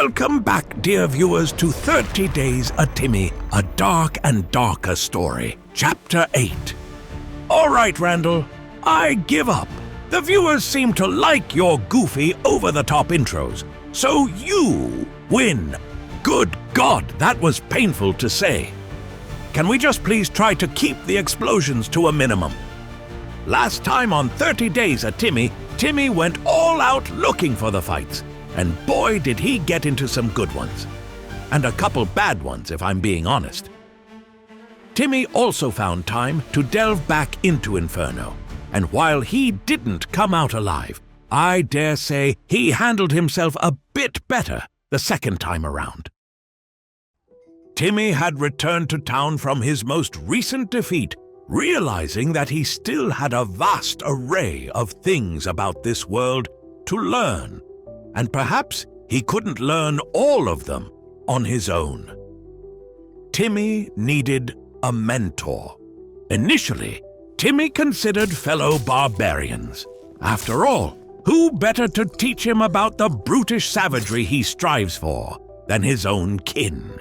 Welcome back, dear viewers, to 30 Days a Timmy, a dark and darker story, Chapter 8. All right, Randall, I give up. The viewers seem to like your goofy, over-the-top intros, so you win. Good God, that was painful to say. Can we just please try to keep the explosions to a minimum? Last time on 30 Days a Timmy, Timmy went all out looking for the fights. And boy, did he get into some good ones. And a couple bad ones, if I'm being honest. Timmy also found time to delve back into Inferno. And while he didn't come out alive, I dare say he handled himself a bit better the second time around. Timmy had returned to town from his most recent defeat, realizing that he still had a vast array of things about this world to learn. And perhaps he couldn't learn all of them on his own. Timmy needed a mentor. Initially, Timmy considered fellow barbarians. After all, who better to teach him about the brutish savagery he strives for than his own kin?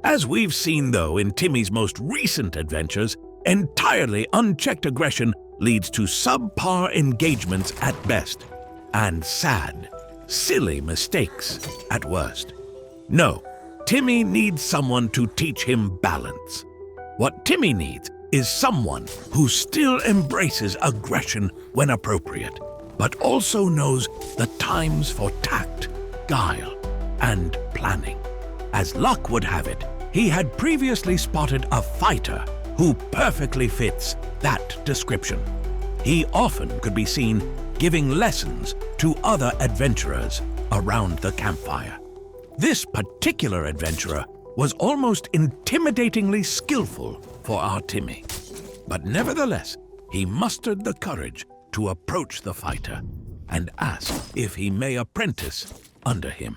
As we've seen, though, in Timmy's most recent adventures, entirely unchecked aggression leads to subpar engagements at best, and sad, silly mistakes at worst. No, Timmy needs someone to teach him balance. What Timmy needs is someone who still embraces aggression when appropriate, but also knows the times for tact, guile, and planning. As luck would have it, he had previously spotted a fighter who perfectly fits that description. He often could be seen giving lessons to other adventurers around the campfire. This particular adventurer was almost intimidatingly skillful for our Timmy. But nevertheless, he mustered the courage to approach the fighter and ask if he may apprentice under him.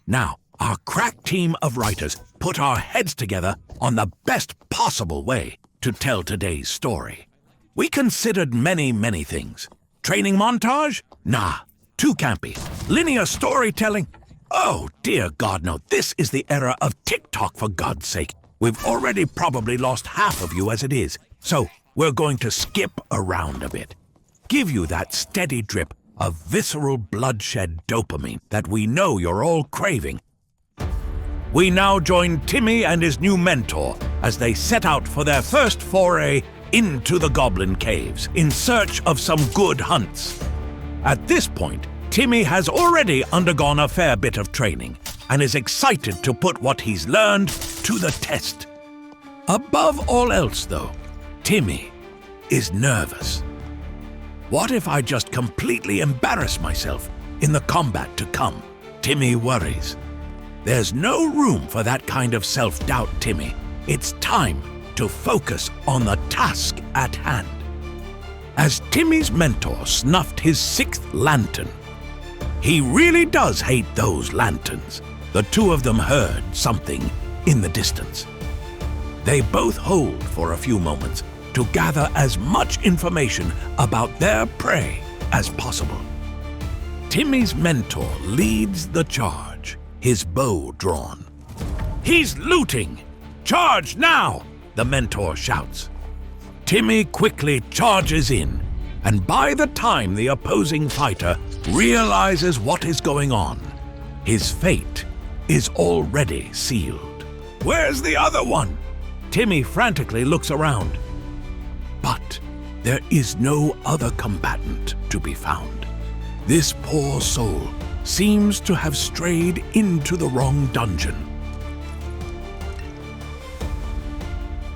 Now, our crack team of writers put our heads together on the best possible way to tell today's story. We considered many things. Training montage? Nah, too campy. Linear storytelling? Oh, dear God, no. This is the era of TikTok, for God's sake. We've already probably lost half of you as it is, so we're going to skip around a bit. Give you that steady drip of visceral bloodshed dopamine that we know you're all craving. We now join Timmy and his new mentor as they set out for their first foray into the Goblin caves in search of some good hunts. At this point, Timmy has already undergone a fair bit of training and is excited to put what he's learned to the test. Above all else, though, Timmy is nervous. What if I just completely embarrass myself in the combat to come? Timmy worries. There's no room for that kind of self-doubt, Timmy. It's time to focus on the task at hand. As Timmy's mentor snuffed his 6th lantern, he really does hate those lanterns. The two of them heard something in the distance. They both hold for a few moments to gather as much information about their prey as possible. Timmy's mentor leads the charge, his bow drawn. "He's looting! Charge now!" the mentor shouts. Timmy quickly charges in, and by the time the opposing fighter realizes what is going on, his fate is already sealed. "Where's the other one?" Timmy frantically looks around. But there is no other combatant to be found. This poor soul seems to have strayed into the wrong dungeon.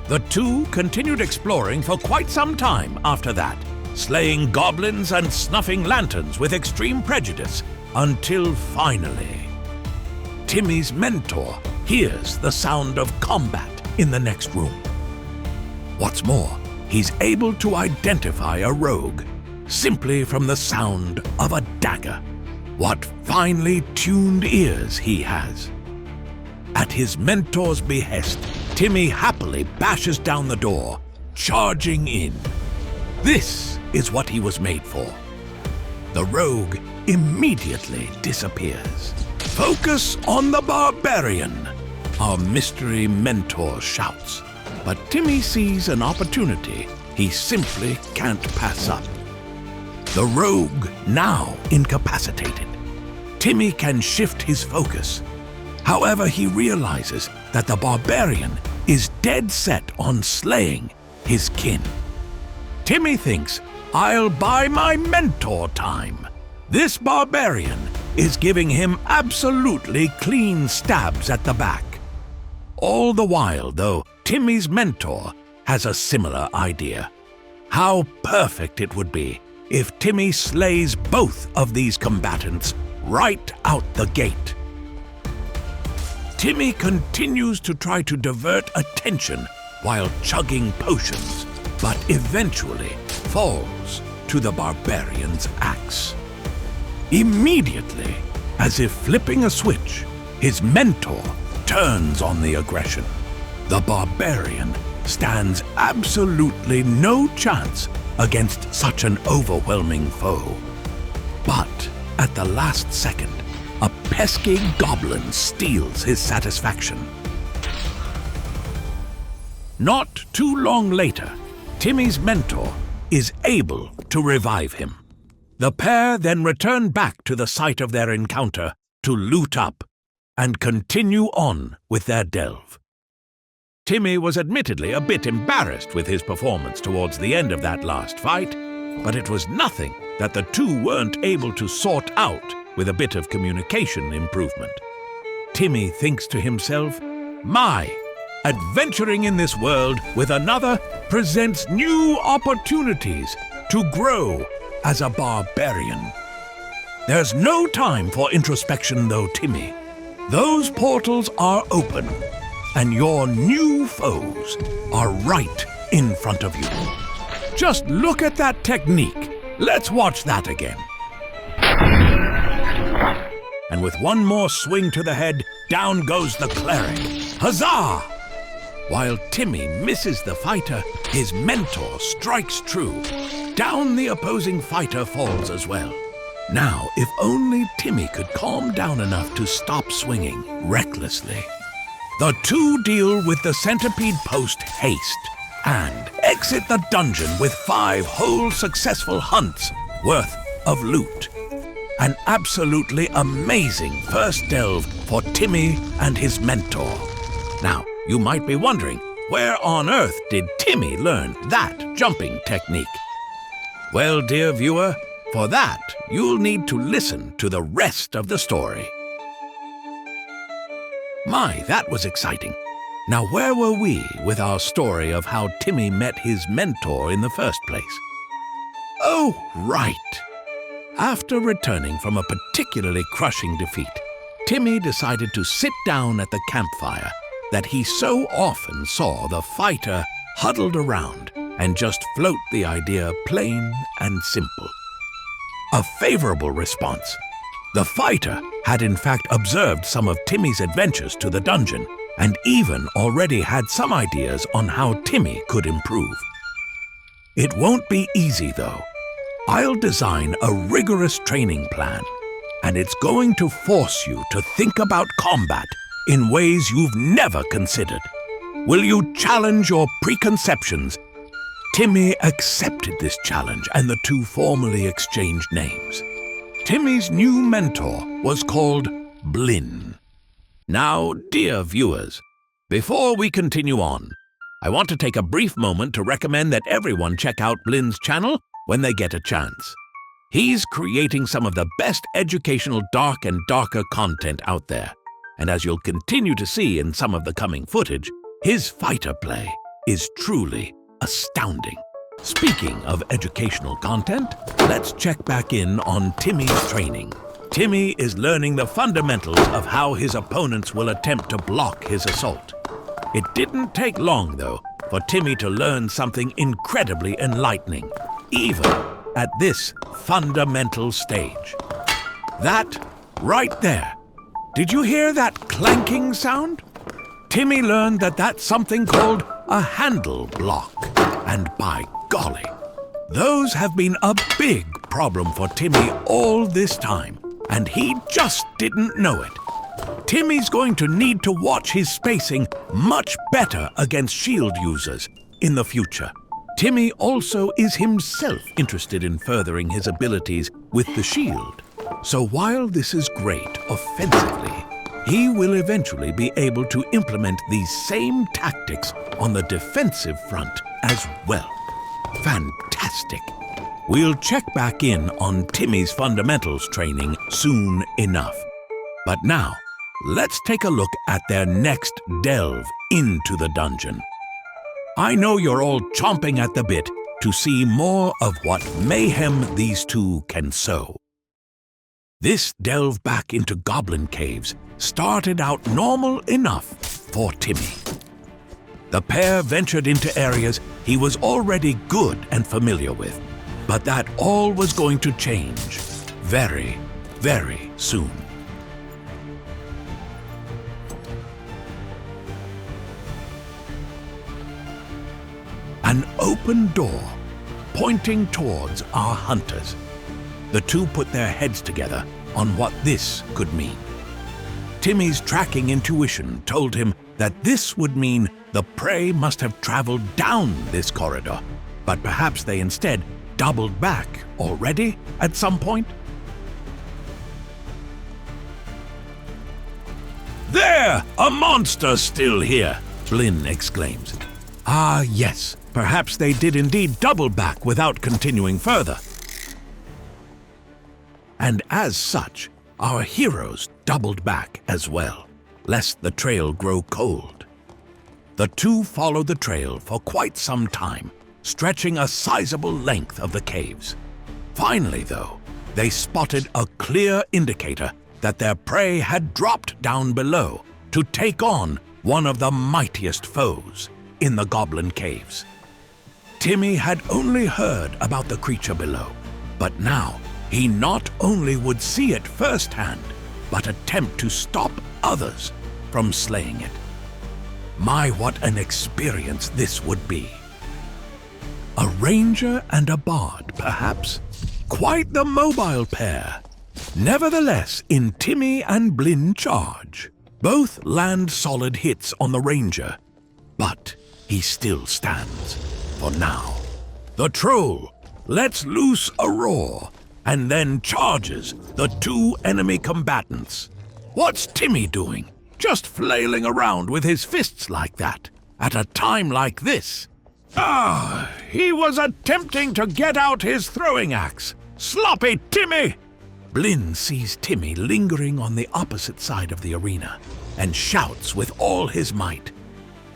The two continued exploring for quite some time after that, slaying goblins and snuffing lanterns with extreme prejudice, until finally, Timmy's mentor hears the sound of combat in the next room. What's more, he's able to identify a rogue simply from the sound of a dagger. What finely tuned ears he has. At his mentor's behest, Timmy happily bashes down the door, charging in. This is what he was made for. The rogue immediately disappears. Focus on the barbarian, our mystery mentor shouts. But Timmy sees an opportunity he simply can't pass up. The rogue now incapacitated. Timmy can shift his focus. However, he realizes that the barbarian is dead set on slaying his kin. Timmy thinks, "I'll buy my mentor time." This barbarian is giving him absolutely clean stabs at the back. All the while, though, Timmy's mentor has a similar idea. How perfect it would be if Timmy slays both of these combatants right out the gate. Timmy continues to try to divert attention while chugging potions, but eventually falls to the barbarian's axe. Immediately, as if flipping a switch, his mentor turns on the aggression. The barbarian stands absolutely no chance against such an overwhelming foe. But at the last second, a pesky goblin steals his satisfaction. Not too long later, Timmy's mentor is able to revive him. The pair then return back to the site of their encounter to loot up and continue on with their delve. Timmy was admittedly a bit embarrassed with his performance towards the end of that last fight, but it was nothing that the two weren't able to sort out with a bit of communication improvement. Timmy thinks to himself, "My, adventuring in this world with another presents new opportunities to grow as a barbarian." There's no time for introspection though, Timmy. Those portals are open, and your new foes are right in front of you. Just look at that technique. Let's watch that again. And with one more swing to the head, down goes the cleric. Huzzah! While Timmy misses the fighter, his mentor strikes true. Down the opposing fighter falls as well. Now, if only Timmy could calm down enough to stop swinging recklessly. The two deal with the centipede post haste and exit the dungeon with 5 whole successful hunts worth of loot. An absolutely amazing first delve for Timmy and his mentor. Now, you might be wondering, where on earth did Timmy learn that jumping technique? Well, dear viewer, for that, you'll need to listen to the rest of the story. My, that was exciting. Now, where were we with our story of how Timmy met his mentor in the first place? Oh, right. After returning from a particularly crushing defeat, Timmy decided to sit down at the campfire that he so often saw the fighter huddled around and just float the idea plain and simple. A favorable response. The fighter had in fact observed some of Timmy's adventures to the dungeon and even already had some ideas on how Timmy could improve. It won't be easy though. I'll design a rigorous training plan, and it's going to force you to think about combat in ways you've never considered. Will you challenge your preconceptions? Timmy accepted this challenge, and the two formally exchanged names. Timmy's new mentor was called Blin. Now, dear viewers, before we continue on, I want to take a brief moment to recommend that everyone check out Blin's channel when they get a chance. He's creating some of the best educational dark and darker content out there, and as you'll continue to see in some of the coming footage, his fighter play is truly astounding. Speaking of educational content, let's check back in on Timmy's training. Timmy is learning the fundamentals of how his opponents will attempt to block his assault. It didn't take long, though, for Timmy to learn something incredibly enlightening, even at this fundamental stage. That right there. Did you hear that clanking sound? Timmy learned that that's something called a handle block. And by golly, those have been a big problem for Timmy all this time, and he just didn't know it. Timmy's going to need to watch his spacing much better against shield users in the future. Timmy also is himself interested in furthering his abilities with the shield. So while this is great offensively, he will eventually be able to implement these same tactics on the defensive front as well. Fantastic! We'll check back in on Timmy's fundamentals training soon enough. But now, let's take a look at their next delve into the dungeon. I know you're all chomping at the bit to see more of what mayhem these two can sow. This delve back into Goblin caves started out normal enough for Timmy. The pair ventured into areas he was already good and familiar with, but that all was going to change very, very soon. An open door pointing towards our hunters. The two put their heads together on what this could mean. Timmy's tracking intuition told him that this would mean the prey must have traveled down this corridor, but perhaps they instead doubled back already at some point. There! A monster still here! Blinn exclaims. Ah, yes. Perhaps they did indeed double back without continuing further. And as such, our heroes doubled back as well, lest the trail grow cold. The two followed the trail for quite some time, stretching a sizable length of the caves. Finally, though, they spotted a clear indicator that their prey had dropped down below to take on one of the mightiest foes in the Goblin caves. Timmy had only heard about the creature below, but now he not only would see it firsthand, but attempt to stop others from slaying it. My, what an experience this would be. A ranger and a bard, perhaps? Quite the mobile pair. Nevertheless, in Timmy and Blinn charge, both land solid hits on the ranger, but he still stands. For now. The troll lets loose a roar and then charges the two enemy combatants. What's Timmy doing? Just flailing around with his fists like that at a time like this? Ah, he was attempting to get out his throwing axe. Sloppy Timmy! Blinn sees Timmy lingering on the opposite side of the arena and shouts with all his might.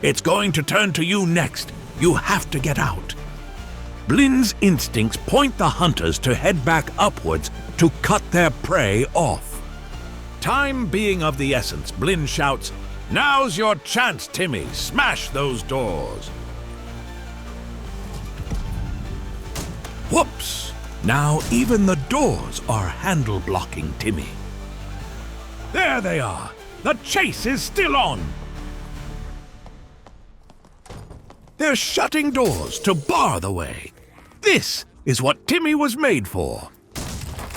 It's going to turn to you next. You have to get out. Blinn's instincts point the hunters to head back upwards to cut their prey off. Time being of the essence, Blinn shouts, "Now's your chance, Timmy. Smash those doors." Whoops! Now even the doors are handle blocking Timmy. There they are. The chase is still on. They're shutting doors to bar the way. This is what Timmy was made for.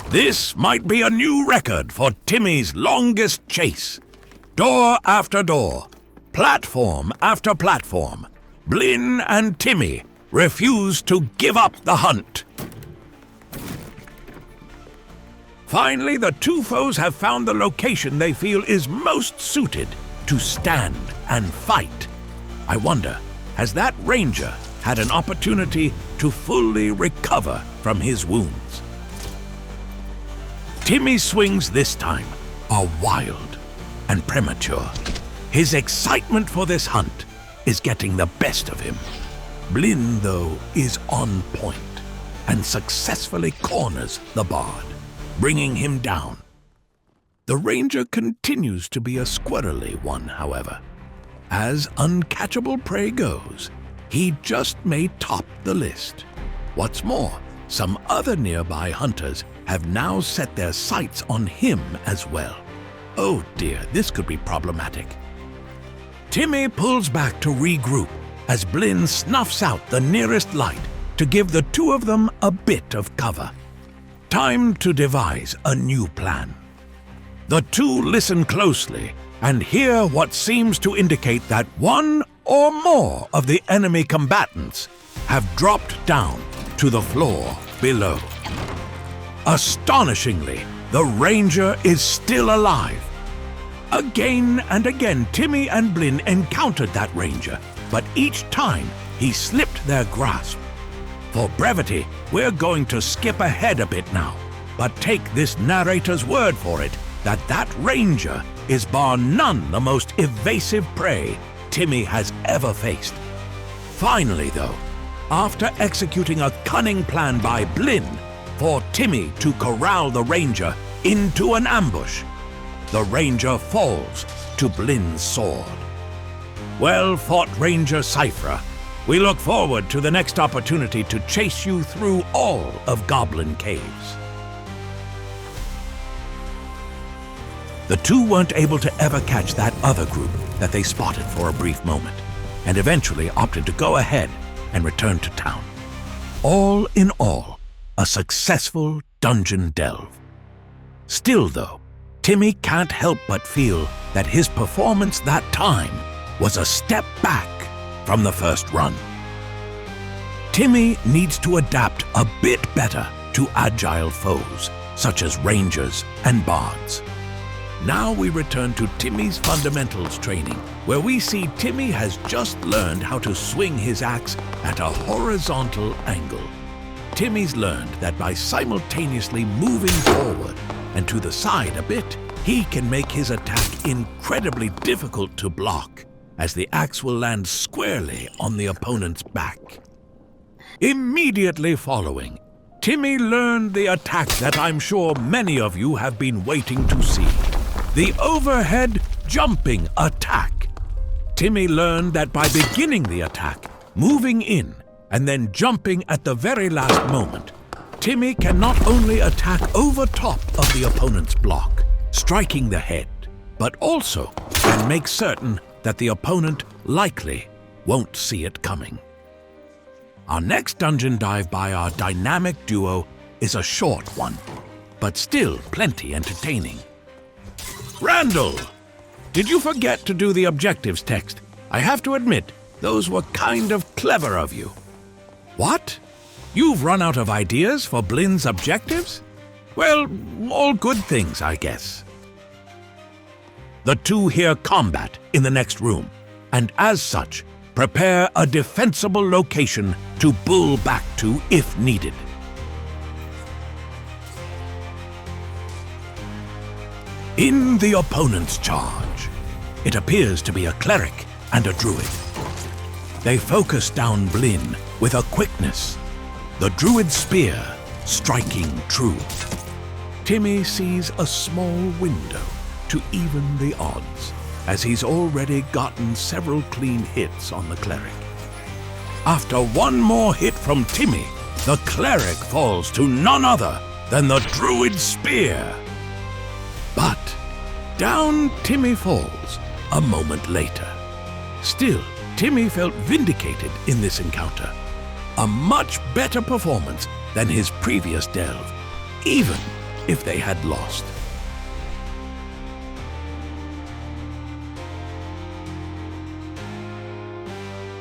This might be a new record for Timmy's longest chase. Door after door, platform after platform, Blinn and Timmy refuse to give up the hunt. Finally, the two foes have found the location they feel is most suited to stand and fight. I wonder, has that ranger had an opportunity to fully recover from his wounds? Timmy's swings this time are wild and premature. His excitement for this hunt is getting the best of him. Blinn, though, is on point and successfully corners the bard, bringing him down. The ranger continues to be a squirrely one, however. As uncatchable prey goes, he just may top the list. What's more, some other nearby hunters have now set their sights on him as well. Oh dear, this could be problematic. Timmy pulls back to regroup as Blinn snuffs out the nearest light to give the two of them a bit of cover. Time to devise a new plan. The two listen closely and hear what seems to indicate that one or more of the enemy combatants have dropped down to the floor below. Astonishingly, the ranger is still alive. Again and again, Timmy and Blinn encountered that ranger, but each time he slipped their grasp. For brevity, we're going to skip ahead a bit now, but take this narrator's word for it that that ranger is bar none the most evasive prey Timmy has ever faced. Finally, though, after executing a cunning plan by Blinn for Timmy to corral the ranger into an ambush, the ranger falls to Blinn's sword. Well fought, Ranger Cyphra. We look forward to the next opportunity to chase you through all of Goblin Caves. The two weren't able to ever catch that other group that they spotted for a brief moment, and eventually opted to go ahead and return to town. All in all, a successful dungeon delve. Still though, Timmy can't help but feel that his performance that time was a step back from the first run. Timmy needs to adapt a bit better to agile foes, such as rangers and bards. Now we return to Timmy's fundamentals training, where we see Timmy has just learned how to swing his axe at a horizontal angle. Timmy's learned that by simultaneously moving forward and to the side a bit, he can make his attack incredibly difficult to block, as the axe will land squarely on the opponent's back. Immediately following, Timmy learned the attack that I'm sure many of you have been waiting to see. The overhead jumping attack. Timmy learned that by beginning the attack, moving in, and then jumping at the very last moment, Timmy can not only attack over top of the opponent's block, striking the head, but also can make certain that the opponent likely won't see it coming. Our next dungeon dive by our dynamic duo is a short one, but still plenty entertaining. Randall, did you forget to do the objectives text? I have to admit, those were kind of clever of you. What? You've run out of ideas for Blinn's objectives? Well, all good things, I guess. The two hear combat in the next room, and as such, prepare a defensible location to bull back to if needed. In the opponent's charge, it appears to be a cleric and a druid. They focus down Blinn with a quickness, the druid's spear striking true. Timmy sees a small window to even the odds, as he's already gotten several clean hits on the cleric. After one more hit from Timmy, the cleric falls to none other than the druid's spear. But down Timmy falls a moment later. Still, Timmy felt vindicated in this encounter. A much better performance than his previous delve, even if they had lost.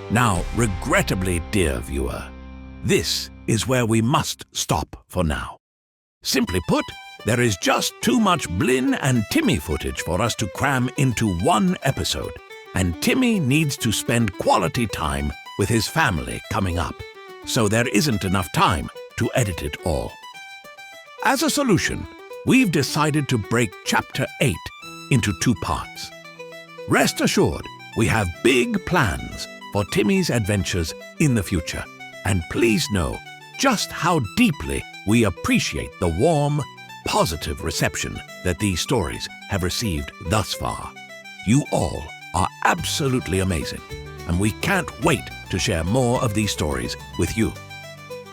Now, regrettably, dear viewer, this is where we must stop for now. Simply put, there is just too much Blinn and Timmy footage for us to cram into one episode, and Timmy needs to spend quality time with his family coming up, so there isn't enough time to edit it all. As a solution, we've decided to break Chapter 8 into 2 parts. Rest assured, we have big plans for Timmy's adventures in the future, and please know just how deeply we appreciate the warm, positive reception that these stories have received thus far. You all are absolutely amazing, and we can't wait to share more of these stories with you.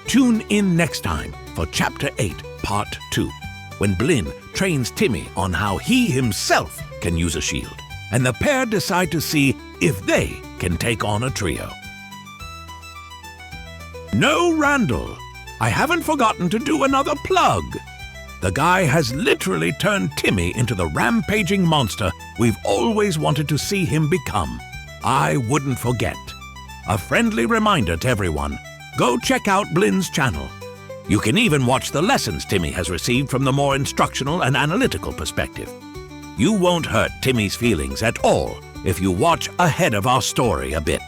Tune in next time for Chapter 8, Part 2, when Blinn trains Timmy on how he himself can use a shield, and the pair decide to see if they can take on a trio. No, Randall, I haven't forgotten to do another plug. The The guy has literally turned Timmy into the rampaging monster we've always wanted to see him become. I wouldn't forget. A friendly reminder to everyone, go check out Blin's channel. You can even watch the lessons Timmy has received from the more instructional and analytical perspective. You won't hurt Timmy's feelings at all if you watch ahead of our story a bit.